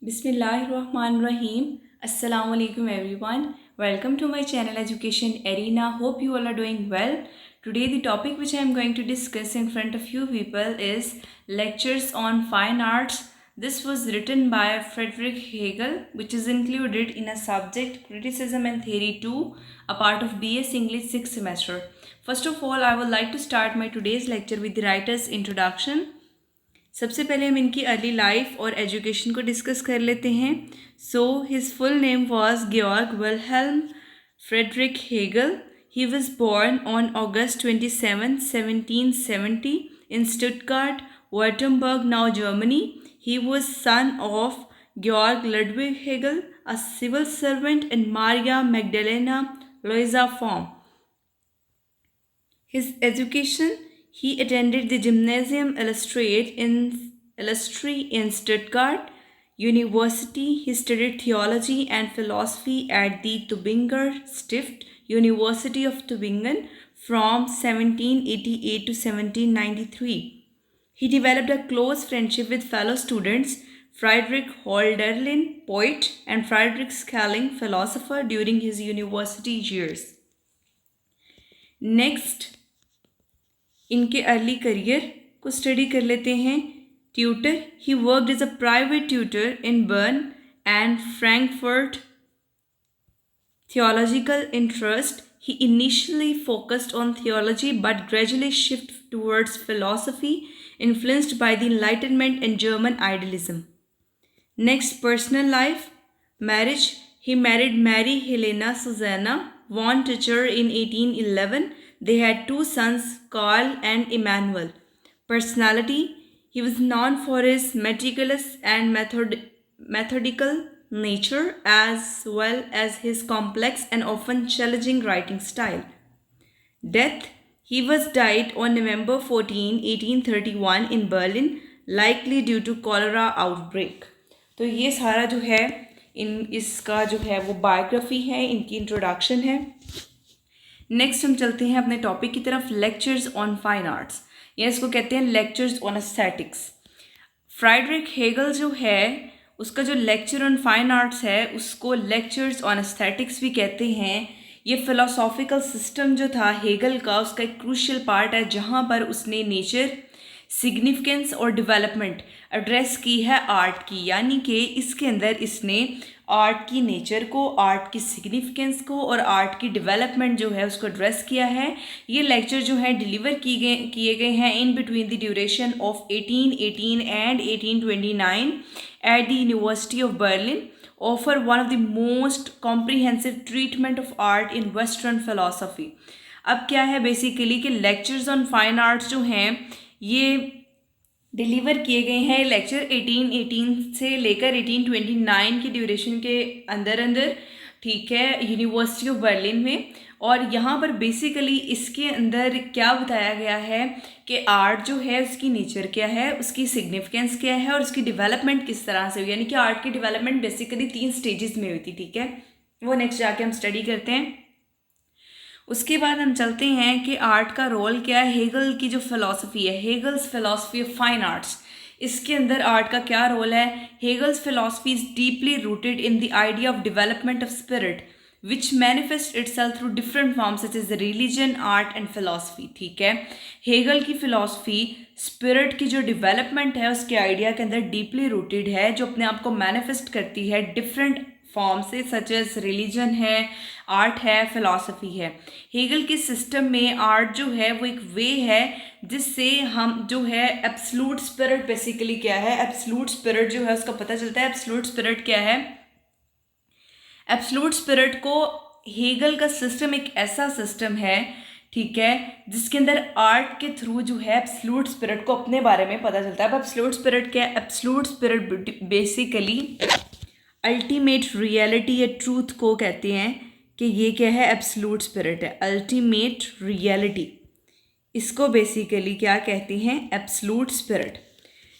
Bismillahirrahmanirrahim. Assalamu alaikum everyone. Welcome to my channel Education Arena. Hope you all are doing well. Today the topic which I am going to discuss in front of you people is lectures on fine arts. This was written by Friedrich Hegel, which is included in a subject Criticism and Theory 2, a part of BS English 6th semester. First of all, I would like to start my today's lecture with the writer's introduction. सबसे पहले हम इनकी early life और education को discuss कर लेते हैं. So his full name was Georg Wilhelm Friedrich Hegel. He was born on August 27, 1770 in Stuttgart, Württemberg, now Germany. He was son of Georg Ludwig Hegel, a civil servant, and Maria Magdalena Louisa Form. His education: he attended the Gymnasium Illustri in Stuttgart University. He studied theology and philosophy at the Tübinger Stift, University of Tübingen, from 1788 to 1793. He developed a close friendship with fellow students Friedrich Hölderlin, poet, and Friedrich Schelling, philosopher, during his university years. Next, इनके early career को study कर लेते हैं. Tutor: he worked as a private tutor in Bern and Frankfurt. Theological interest: he initially focused on theology but gradually shifted towards philosophy, influenced by the Enlightenment and German idealism. Next, personal life. Marriage: he married Mary Helena Susanna von Tucher in 1811. They had two sons, Karl and Emmanuel. Personality: he was known for his meticulous and methodical nature, as well as his complex and often challenging writing style. Death: he was died on November 14, 1831 in Berlin, likely due to cholera outbreak. तो ये सारा जो है इसका जो है वो biography है, इनकी इंट्रोडक्शन है. नेक्स्ट हम चलते हैं अपने टॉपिक की तरफ. लेक्चर्स ऑन फाइन आर्ट्स, या इसको कहते हैं लेक्चर्स ऑन एस्थेटिक्स. फ्राइडरिक हेगल जो है उसका जो लेक्चर ऑन फाइन आर्ट्स है उसको लेक्चर्स ऑन एस्थेटिक्स भी कहते हैं. ये फिलोसॉफिकल सिस्टम जो था हेगल का उसका एक क्रूशियल पार्ट है जहाँ पर उसने नेचर, सिग्निफिकेंस और डेवलपमेंट एड्रेस की है आर्ट की. यानी कि इसके अंदर इसने आर्ट की नेचर को, आर्ट की सिग्निफिकेंस को और आर्ट की डेवलपमेंट जो है उसको एड्रेस किया है. ये लेक्चर जो है डिलीवर किए गए हैं in between the duration of 1818 and 1829 at the university of Berlin. Offer one of the most comprehensive treatment of art in western philosophy. अब क्या है बेसिकली कि लेक्चर्स ऑन फाइन आर्ट्स जो हैं ये डिलीवर किए गए हैं लेक्चर 1818 से लेकर 1829 की ड्यूरेशन के अंदर, ठीक है, यूनिवर्सिटी ऑफ बर्लिन में. और यहाँ पर बेसिकली इसके अंदर क्या बताया गया है कि आर्ट जो है उसकी नेचर क्या है, उसकी सिग्निफिकेंस क्या है और उसकी डेवलपमेंट किस तरह से हुई. यानी कि आर्ट की डेवलपमेंट बेसिकली 3 स्टेजेस में हुई थी, ठीक है. वो नेक्स्ट जाके हम स्टडी करते हैं. उसके बाद हम चलते हैं कि आर्ट का रोल क्या है. हेगल की जो फिलॉसफी है, Hegel's philosophy of fine arts, इसके अंदर आर्ट का क्या रोल है. Hegel's philosophy is deeply rooted in the idea of development of spirit which manifest itself through different forms such as religion, art and philosophy, ठीक है. Hegel की philosophy spirit की जो डेवलपमेंट है उसके आइडिया के अंदर डीपली रूटेड है, जो अपने आप को मैनिफेस्ट करती है डिफरेंट फॉर्म से, सच एज रिलीजन है, आर्ट है, फिलॉसफी है. हेगल के सिस्टम में आर्ट जो है वो एक वे है जिससे हम जो है एब्सोल्यूट स्पिरिट, बेसिकली क्या है एब्सोल्यूट स्पिरिट जो है उसका पता चलता है. एब्सोल्यूट स्पिरिट क्या है. एब्सोल्यूट स्पिरिट को हेगल का सिस्टम एक ऐसा सिस्टम है, ठीक है, जिसके अंदर आर्ट के थ्रू जो है एब्सोल्यूट स्पिरिट को अपने बारे में पता चलता है. अब एब्सोल्यूट स्पिरिट क्या है. Absolute spirit basically ultimate reality या ट्रूथ को कहते हैं कि ये क्या है एब्सोल्यूट स्पिरिट है. अल्टीमेट रियलिटी, इसको बेसिकली क्या कहते हैं एब्सोल्यूट स्पिरिट.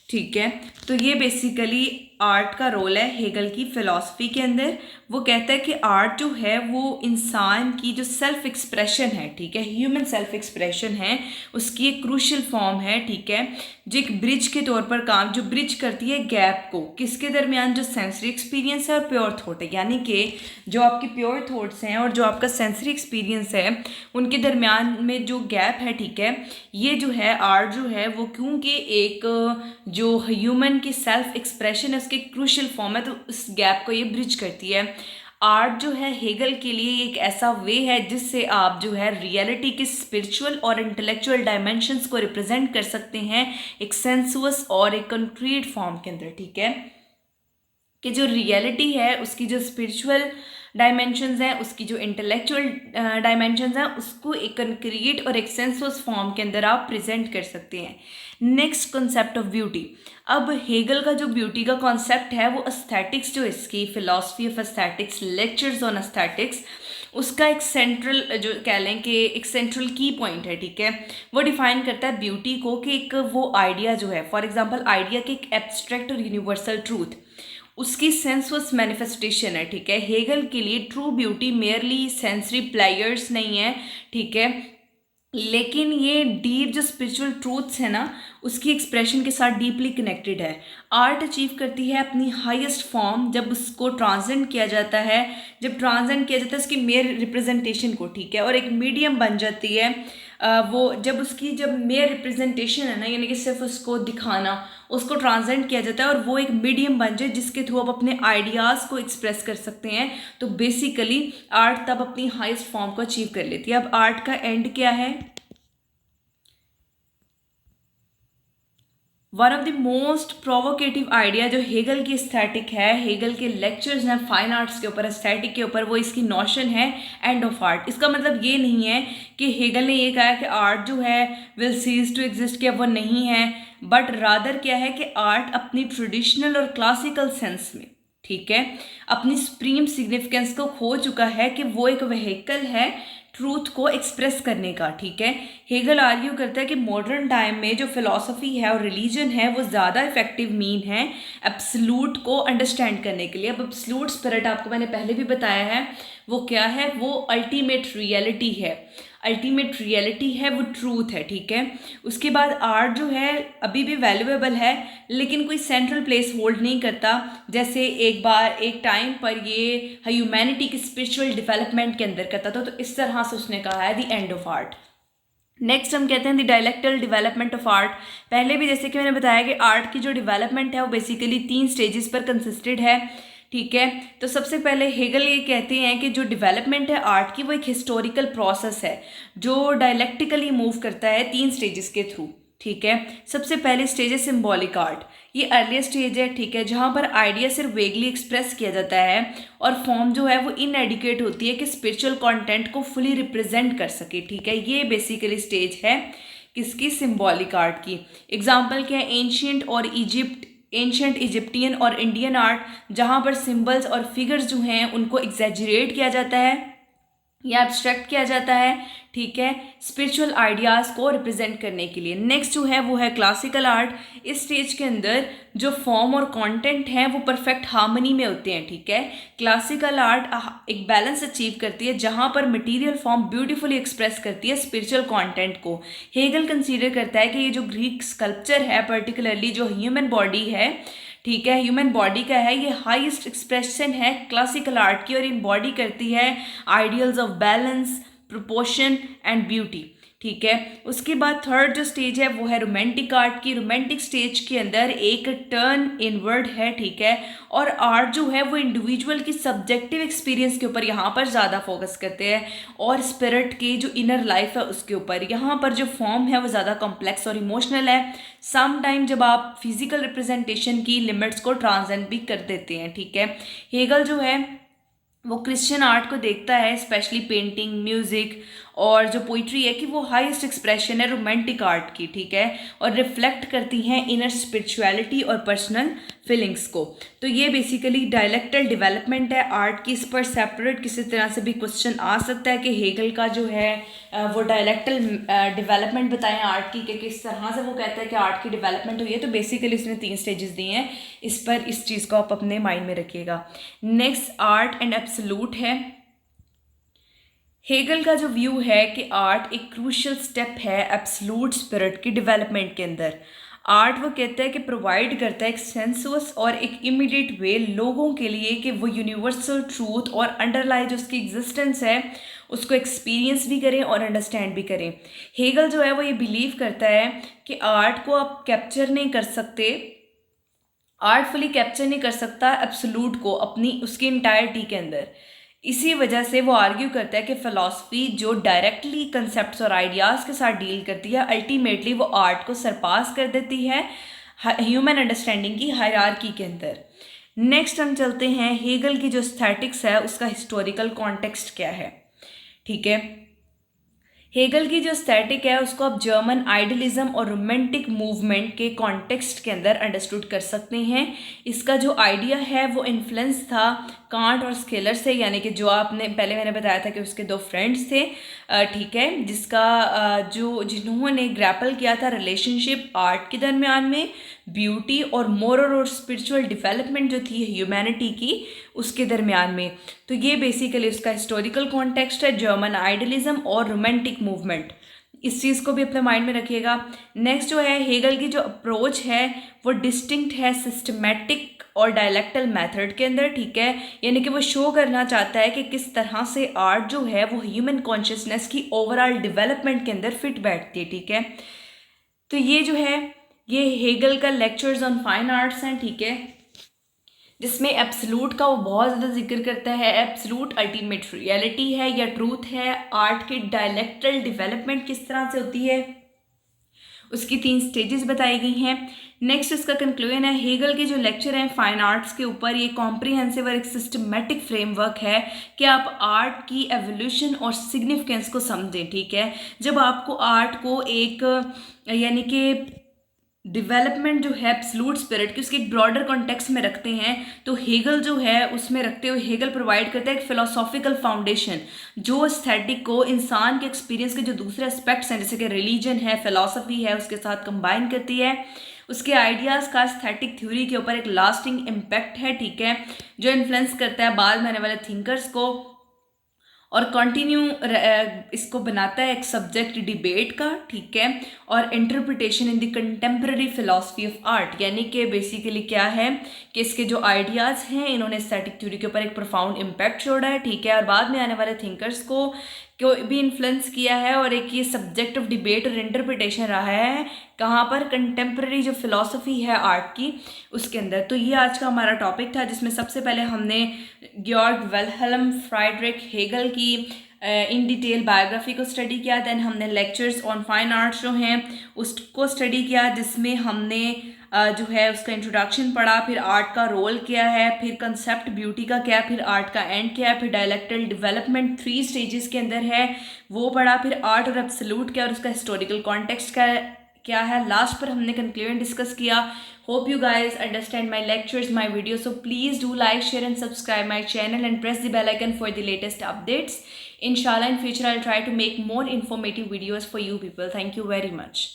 ठीक है, तो ये बेसिकली आर्ट का रोल है हेगल की फिलॉसफी के अंदर। वो कहता है कि आर्ट जो है वो इंसान की जो सेल्फ एक्सप्रेशन है, ठीक है, ह्यूमन सेल्फ एक्सप्रेशन है, उसकी एक क्रूशियल फॉर्म है, ठीक है, जो एक ब्रिज के तौर पर काम, जो ब्रिज करती है गैप को, किसके दरमियान, जो सेंसरी एक्सपीरियंस है और प्योर थॉट है, यानी कि जो आपके प्योर थॉट्स हैं और जो आपका सेंसरी एक्सपीरियंस है उनके दरमियान में जो गैप है, ठीक है, ये जो है आर्ट जो है वो क्योंकि एक जो ह्यूमन की सेल्फ एक्सप्रेशन है उसके क्रूशियल फॉर्म है, तो उस गैप को ये ब्रिज करती है। आर्ट जो है हेगल के लिए एक ऐसा वे है जिससे आप जो है रियलिटी के स्पिरिचुअल और इंटेलेक्चुअल डायमेंशंस को रिप्रेजेंट कर सकते हैं एक सेंसुअस और एक कंक्रीट फॉर्म के अंदर, ठीक है, कि जो रियलिटी है उसकी जो स्पिरिचुअल डायमेंशंस हैं, उसकी जो इंटेलेक्चुअल डायमेंशंस हैं, उसको एक कंक्रीट और एक सेंसुअस फॉर्म के अंदर आप प्रेजेंट कर सकते हैं। Next concept of beauty. अब हेगल का जो ब्यूटी का कॉन्सेप्ट है वो एस्थेटिक्स, जो इसकी philosophy of aesthetics, lectures on aesthetics, उसका एक सेंट्रल, जो कह लें कि एक सेंट्रल की पॉइंट है, ठीक है, वो डिफाइन करता है ब्यूटी को कि एक वो आइडिया जो है, फॉर एग्जांपल आइडिया के एक एब्स्ट्रैक्ट और यूनिवर्सल ट्रूथ, उसकी सेंसुअस मैनिफेस्टेशन है, ठीक है। हेगल के लिए true beauty merely sensory players नहीं है, ठीक है, लेकिन ये डीप जो स्पिरिचुअल ट्रूथ्स है ना उसकी एक्सप्रेशन के साथ डीपली कनेक्टेड है। आर्ट अचीव करती है अपनी हाईएस्ट फॉर्म जब उसको ट्रांसेंड किया जाता है, जब ट्रांसेंड किया जाता है उसकी मेयर रिप्रेजेंटेशन को, ठीक है, और एक मीडियम बन जाती है वो जब उसकी जब मेयर रिप्रेजेंटेशन है ना, यानी कि सिर्फ उसको दिखाना, उसको ट्रांसेंड किया जाता है और वो एक मीडियम बन जाए जिसके थ्रू आप अपने आइडियाज़ को एक्सप्रेस कर सकते हैं, तो बेसिकली आर्ट तब अपनी हाईएस्ट फॉर्म को अचीव कर लेती है। अब आर्ट का एंड क्या है? One of the most provocative idea जो हेगल की एस्थेटिक है, हेगल के लेक्चर्स हैं फाइन आर्ट्स के ऊपर, एस्थेटिक के ऊपर, वो इसकी नोशन है एंड ऑफ आर्ट। इसका मतलब ये नहीं है कि हेगल ने ये कहा कि आर्ट जो है विल सीज टू एग्जिस्ट, कि अब वो नहीं है, बट रादर क्या है कि आर्ट अपनी ट्रेडिशनल और क्लासिकल सेंस में, ठीक है, अपनी सुप्रीम सिग्निफिकेंस को खो चुका है, कि वो एक व्हीकल है ट्रूथ को एक्सप्रेस करने का, ठीक है। हेगल आर्ग्यू करता है कि मॉडर्न टाइम में जो फिलॉसफी है और रिलीजन है वो ज़्यादा इफेक्टिव मीन है एब्सोल्यूट को अंडरस्टैंड करने के लिए। अब एब्सोल्यूट स्पिरिट आपको मैंने पहले भी बताया है वो क्या है, वो अल्टीमेट रियलिटी है, अल्टीमेट रियलिटी है, वो ट्रूथ है, ठीक है। उसके बाद आर्ट जो है अभी भी वैल्यूएबल है लेकिन कोई सेंट्रल प्लेस होल्ड नहीं करता, जैसे एक बार एक टाइम पर ये ह्यूमैनिटी की स्पिरिचुअल डेवलपमेंट के अंदर करता था, तो इस तरह से उसने कहा है the end of art. Next हम कहते हैं द डायलेक्टल डेवलपमेंट ऑफ आर्ट। पहले भी जैसे कि मैंने बताया कि आर्ट की जो डेवलपमेंट है वो बेसिकली 3 स्टेजेस पर कंसिस्टेड है, ठीक है। तो सबसे पहले हेगल ये कहते हैं कि जो डेवलपमेंट है आर्ट की वो एक हिस्टोरिकल प्रोसेस है जो डायलेक्टिकली मूव करता है 3 स्टेजेस के थ्रू, ठीक है। सबसे पहले स्टेज है सिंबॉलिक आर्ट, ये अर्ली स्टेज है, ठीक है, जहाँ पर आइडिया सिर्फ वेगली एक्सप्रेस किया जाता है और फॉर्म जो है वो इनएडिक्वेट होती है कि स्पिरिचुअल कंटेंट को फुली रिप्रेजेंट कर सके, ठीक है। ये बेसिकली स्टेज है किसकी, सिंबॉलिक आर्ट की। एग्जाम्पल क्या है, एंशियंट इजिप्टियन और इंडियन आर्ट, जहाँ पर सिंबल्स और फिगर्स जो हैं उनको एग्जैजरेट किया जाता है या एब्स्ट्रैक्ट किया जाता है, ठीक है, स्पिरिचुअल आइडियाज़ को रिप्रेजेंट करने के लिए। नेक्स्ट जो है वो है क्लासिकल आर्ट। इस स्टेज के अंदर जो फॉर्म और कंटेंट हैं वो परफेक्ट हार्मनी में होते हैं, ठीक है। क्लासिकल आर्ट एक बैलेंस अचीव करती है जहाँ पर मटेरियल फॉर्म ब्यूटीफुली एक्सप्रेस करती है स्पिरिचुअल कंटेंट को। हेगल कंसीडर करता है कि ये जो ग्रीक स्कल्पचर है, पर्टिकुलरली जो ह्यूमन बॉडी है, ठीक है, ह्यूमन बॉडी का है, ये हाईएस्ट एक्सप्रेशन है क्लासिकल आर्ट की और इन करती है ideals of balance, proportion and beauty, ठीक है। उसके बाद थर्ड जो स्टेज है वो है रोमांटिक आर्ट की। रोमांटिक स्टेज के अंदर एक टर्न इनवर्ड है, ठीक है, और आर्ट जो है वो इंडिविजुअल की सब्जेक्टिव एक्सपीरियंस के ऊपर यहाँ पर ज़्यादा फोकस करते हैं और स्पिरिट की जो इनर लाइफ है उसके ऊपर। यहाँ पर जो फॉर्म है वो ज़्यादा कॉम्प्लेक्स और इमोशनल है, सम टाइम जब आप फिजिकल रिप्रेजेंटेशन की लिमिट्स को ट्रांसेंड भी कर देते हैं, ठीक है। हेगल जो है वो क्रिश्चियन आर्ट को देखता है, स्पेशली पेंटिंग, म्यूज़िक और जो पोइट्री है कि वो हाईएस्ट एक्सप्रेशन है रोमांटिक आर्ट की, ठीक है, और रिफ्लेक्ट करती हैं इनर स्पिरिचुअलिटी और पर्सनल फीलिंग्स को। तो ये बेसिकली डायलेक्टल डेवलपमेंट है आर्ट की। इस पर सेपरेट किसी तरह से भी क्वेश्चन आ सकता है कि हेगल का जो है वो डायलेक्टल डेवलपमेंट बताएं आर्ट की, कि किस तरह से वो कहता है कि आर्ट की डेवलपमेंट हुई है। तो बेसिकली इसने 3 स्टेजेस दिए हैं, इस पर इस चीज़ को आप अपने माइंड में रखिएगा। नेक्स्ट आर्ट एंड एब्सोल्यूट है। हेगल का जो व्यू है कि आर्ट एक क्रूशियल स्टेप है एब्सोल्यूट स्पिरिट की डेवलपमेंट के अंदर। आर्ट वो कहता है कि प्रोवाइड करता है एक सेंसुअस और एक इमीडिएट वे लोगों के लिए कि वो यूनिवर्सल ट्रूथ और अंडरलाई जो उसकी एग्जिस्टेंस है उसको एक्सपीरियंस भी करें और अंडरस्टैंड भी करें। हेगल जो है वो ये बिलीव करता है कि आर्ट को आप कैप्चर नहीं कर सकते, आर्टफुली कैप्चर नहीं कर सकता एब्सोल्यूट को अपनी उसकी इंटायरिटी के अंदर। इसी वजह से वो आर्ग्यू करता है कि फ़िलासफ़ी जो डायरेक्टली कंसेप्ट्स और आइडियाज़ के साथ डील करती है अल्टीमेटली वो आर्ट को सरपास कर देती है ह्यूमन अंडरस्टैंडिंग की हायरार्की के अंदर। नेक्स्ट हम चलते हैं, हेगल की जो एस्थेटिक्स है उसका हिस्टोरिकल कॉन्टेक्स्ट क्या है, ठीक है। हेगल की जो एस्थेटिक है उसको आप जर्मन आइडियलिज्म और रोमांटिक मूवमेंट के कॉन्टेक्स्ट के अंदर अंडरस्टूड कर सकते हैं। इसका जो आइडिया है वो इन्फ्लुएंस था कांट और स्केलर से, यानी कि जो आपने पहले मैंने बताया था कि उसके 2 फ्रेंड्स थे, ठीक है, जिन्होंने ग्रैपल किया था रिलेशनशिप आर्ट के दरमियान में, ब्यूटी और मोरल और स्पिरिचुअल डेवलपमेंट जो थी ह्यूमैनिटी की उसके दरमियान में। तो ये बेसिकली उसका हिस्टोरिकल कॉन्टेक्स्ट है, जर्मन आइडियलिज्म और रोमांटिक मूवमेंट। इस चीज़ को भी अपने माइंड में रखिएगा। नेक्स्ट जो है हेगल की जो अप्रोच है वो डिस्टिंक्ट है सिस्टमैटिक और डायलेक्टल मेथड के अंदर, ठीक है, यानी कि वो शो करना चाहता है कि किस तरह से आर्ट जो है वो ह्यूमन कॉन्शियसनेस की ओवरऑल डेवलपमेंट के अंदर फिट बैठती है, ठीक है। तो ये जो है ये हेगल का लेक्चर्स ऑन फाइन आर्ट्स हैं, ठीक है, जिसमें एब्सोल्यूट का वो बहुत ज़्यादा जिक्र करता है। एब्सोल्यूट अल्टीमेट रियलिटी है या ट्रूथ है, आर्ट की डायलेक्टल डेवलपमेंट किस तरह से होती है, उसकी 3 स्टेजेस बताई गई हैं। नेक्स्ट इसका कंक्लूजन है, हेगल के जो लेक्चर हैं फाइन आर्ट्स के ऊपर ये कॉम्प्रिहेंसिव और एक सिस्टमेटिक फ्रेमवर्क है कि आप आर्ट की एवोल्यूशन और सिग्निफिकेंस को समझें, ठीक है। जब आपको आर्ट को एक यानी कि डेवलपमेंट जो है एब्सोल्यूट स्पिरिट की उसके एक ब्रॉडर कॉन्टेक्स्ट में रखते हैं, तो हेगल जो है उसमें रखते हुए हेगल प्रोवाइड करता है एक फिलोसॉफिकल फाउंडेशन जो एस्थेटिक को इंसान के एक्सपीरियंस के जो दूसरे एस्पेक्ट्स हैं जैसे कि रिलीजन है, फिलॉसफी है, उसके साथ कंबाइन करती है। उसके आइडियाज़ का एस्थेटिक थ्योरी के ऊपर एक लास्टिंग इम्पैक्ट है, ठीक है, जो इन्फ्लुएंस करता है बाद में आने वाले थिंकर्स को और कंटिन्यू इसको बनाता है एक सब्जेक्ट डिबेट का, ठीक है, और interpretation in the contemporary philosophy of art, यानी कि बेसिकली क्या है कि इसके जो आइडियाज़ हैं इन्होंने एस्थेटिक थ्योरी के ऊपर एक प्रोफाउंड इम्पैक्ट छोड़ा है, ठीक है, और बाद में आने वाले थिंकर्स को भी इन्फ्लुएंस किया है और एक ये सब्जेक्ट ऑफ डिबेट और इंटरप्रिटेशन रहा है कहाँ पर, कंटेम्प्रेरी जो फिलॉसफी है आर्ट की उसके अंदर। तो ये आज का हमारा टॉपिक था जिसमें सबसे पहले हमने ग्योर्ग विल्हेल्म फ्राइडरिक हेगल की इन डिटेल बायोग्राफी को स्टडी किया। देन हमने लेक्चर्स ऑन फाइन आर्ट्स जो हैं उसको स्टडी किया जिसमें हमने जो है उसका इंट्रोडक्शन पढ़ा, फिर आर्ट का रोल क्या है, फिर कंसेप्ट ब्यूटी का क्या है, फिर आर्ट का एंड क्या है, फिर डायलेक्टल डेवलपमेंट 3 स्टेजेस के अंदर है वो पढ़ा, फिर आर्ट और एब्सोल्यूट क्या और उसका हिस्टोरिकल कॉन्टेक्स्ट क्या है, लास्ट पर हमने कंक्लूजन डिस्कस किया। Hope you guys understand my lectures, my video, so please do like, share and subscribe my channel and press the bell icon for the latest updates. Inshallah in future I'll try to make more informative videos for you people. Thank you very much.